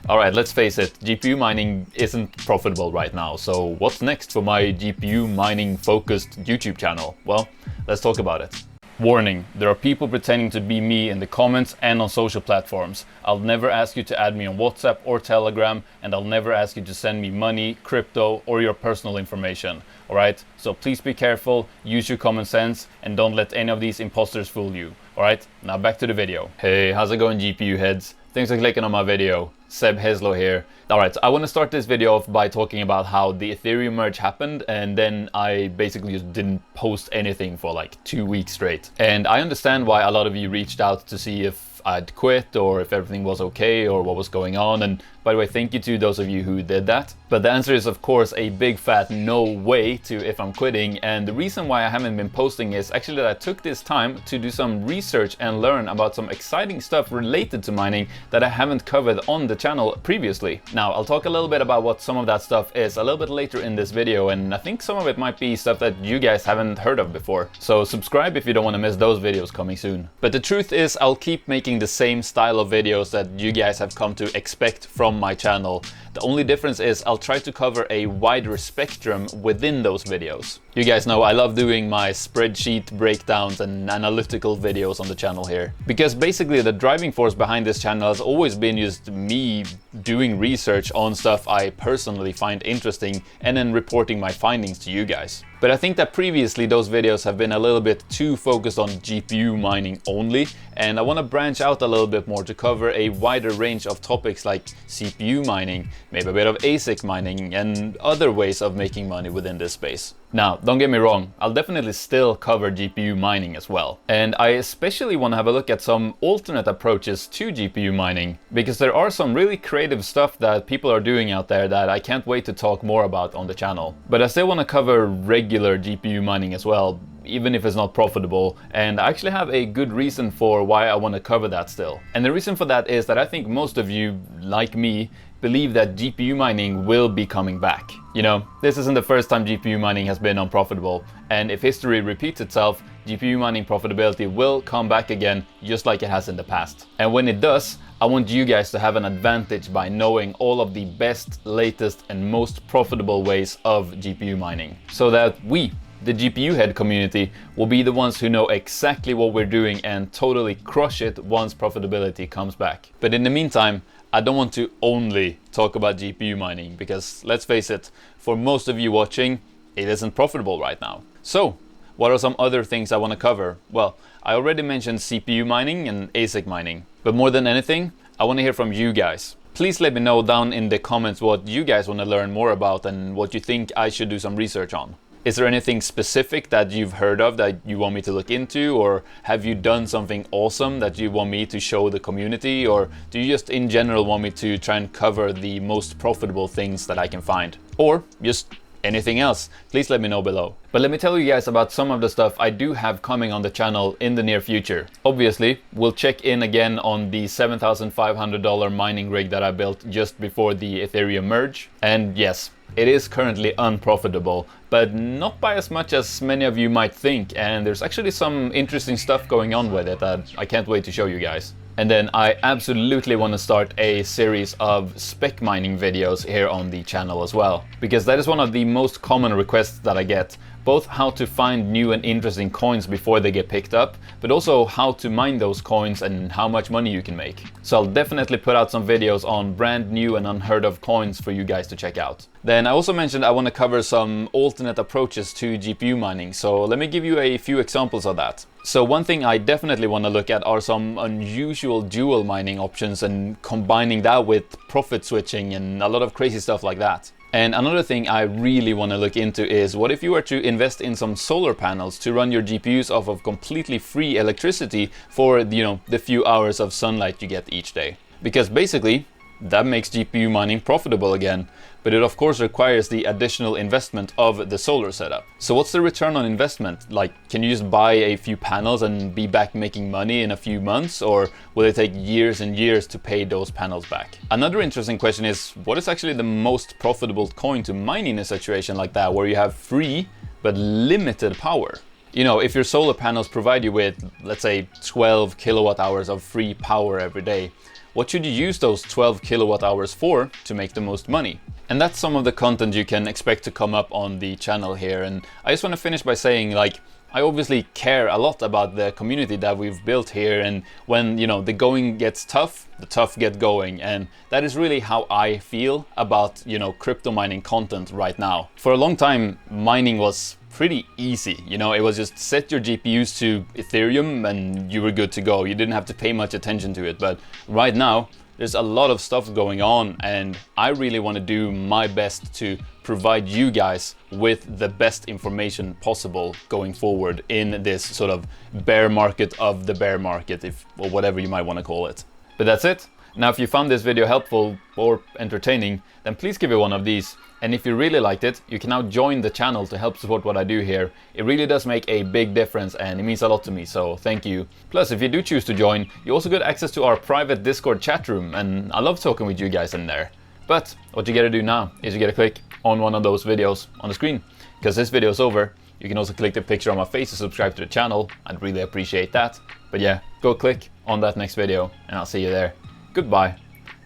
Alright, let's face it, GPU mining isn't profitable right now, so what's next for my GPU mining focused YouTube channel? Well, let's talk about it. Warning, there are people pretending to be me in the comments and on social platforms. I'll never ask you to add me on WhatsApp or Telegram, and I'll never ask you to send me money, crypto, or your personal information. Alright, so please be careful, use your common sense, and don't let any of these imposters fool you. Alright, now back to the video. Hey, how's it going, GPU heads? Thanks for clicking on my video. 𝗧-𝗦𝗛𝗧𝗦 here. Alright, so I want to start this video off by talking about how the Ethereum merge happened, and then I basically just didn't post anything for like 2 weeks straight. And I understand why a lot of you reached out to see if I'd quit or if everything was okay or what was going on, and by the way, thank you to those of you who did that. But the answer is of course a big fat no way to if I'm quitting, and the reason why I haven't been posting is actually that I took this time to do some research and learn about some exciting stuff related to mining that I haven't covered on the channel previously. Now, I'll talk a little bit about what some of that stuff is a little bit later in this video, and I think some of it might be stuff that you guys haven't heard of before. So subscribe if you don't want to miss those videos coming soon. But the truth is, I'll keep making the same style of videos that you guys have come to expect from my channel. The only difference is I'll try to cover a wider spectrum within those videos. You guys know I love doing my spreadsheet breakdowns and analytical videos on the channel here. Because basically the driving force behind this channel has always been just me doing research on stuff I personally find interesting and then reporting my findings to you guys. But I think that previously those videos have been a little bit too focused on GPU mining only, and I want to branch out a little bit more to cover a wider range of topics like CPU mining, maybe a bit of ASIC mining, and other ways of making money within this space. Now, don't get me wrong, I'll definitely still cover GPU mining as well. And I especially want to have a look at some alternate approaches to GPU mining, because there are some really creative stuff that people are doing out there that I can't wait to talk more about on the channel. But I still want to cover regular GPU mining as well, even if it's not profitable, and I actually have a good reason for why I want to cover that still. And the reason for that is that I think most of you, like me, believe that GPU mining will be coming back. You know, this isn't the first time GPU mining has been unprofitable, and if history repeats itself, GPU mining profitability will come back again, just like it has in the past. And when it does, I want you guys to have an advantage by knowing all of the best, latest, and most profitable ways of GPU mining, so that we, the GPU head community, will be the ones who know exactly what we're doing and totally crush it once profitability comes back. But in the meantime, I don't want to only talk about GPU mining, because let's face it, for most of you watching, it isn't profitable right now. So, what are some other things I want to cover? Well, I already mentioned CPU mining and ASIC mining, but more than anything, I want to hear from you guys. Please let me know down in the comments what you guys want to learn more about and what you think I should do some research on. Is there anything specific that you've heard of that you want me to look into, or have you done something awesome that you want me to show the community, or do you just in general want me to try and cover the most profitable things that I can find, or just anything else? Please let me know below. But let me tell you guys about some of the stuff I do have coming on the channel in the near future. Obviously, we'll check in again on the $7,500 mining rig that I built just before the Ethereum merge. And yes, it is currently unprofitable, but not by as much as many of you might think, and there's actually some interesting stuff going on with it that I can't wait to show you guys. And then I absolutely want to start a series of spec mining videos here on the channel as well, because that is one of the most common requests that I get. Both how to find new and interesting coins before they get picked up, but also how to mine those coins and how much money you can make. So I'll definitely put out some videos on brand new and unheard of coins for you guys to check out. Then I also mentioned I want to cover some alternate approaches to GPU mining, so let me give you a few examples of that. So one thing I definitely want to look at are some unusual dual mining options and combining that with profit switching and a lot of crazy stuff like that. And another thing I really want to look into is what if you were to invest in some solar panels to run your GPUs off of completely free electricity for, you know, the few hours of sunlight you get each day. Because basically, that makes GPU mining profitable again, but it of course requires the additional investment of the solar setup. So what's the return on investment? Like, can you just buy a few panels and be back making money in a few months, or will it take years and years to pay those panels back? Another interesting question is, what is actually the most profitable coin to mine in a situation like that, where you have free but limited power? You know, if your solar panels provide you with, let's say, 12 kilowatt hours of free power every day, what should you use those 12 kilowatt hours for to make the most money? And that's some of the content you can expect to come up on the channel here. And I just want to finish by saying, like, I obviously care a lot about the community that we've built here, and when, you know, the going gets tough, the tough get going, and that is really how I feel about, you know, crypto mining content right now. For a long time, mining was pretty easy, you know, it was just set your GPUs to Ethereum and you were good to go. You didn't have to pay much attention to it, but right now there's a lot of stuff going on, and I really want to do my best to provide you guys with the best information possible going forward in this sort of bear market of the bear market, or whatever you might want to call it. But that's it. Now, if you found this video helpful or entertaining, then please give it one of these. And if you really liked it, you can now join the channel to help support what I do here. It really does make a big difference and it means a lot to me, so thank you. Plus, if you do choose to join, you also get access to our private Discord chat room, and I love talking with you guys in there. But what you gotta do now is you gotta click on one of those videos on the screen. Because this video is over, you can also click the picture on my face to subscribe to the channel. I'd really appreciate that. But yeah, go click on that next video and I'll see you there. Goodbye.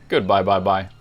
Goodbye, bye bye.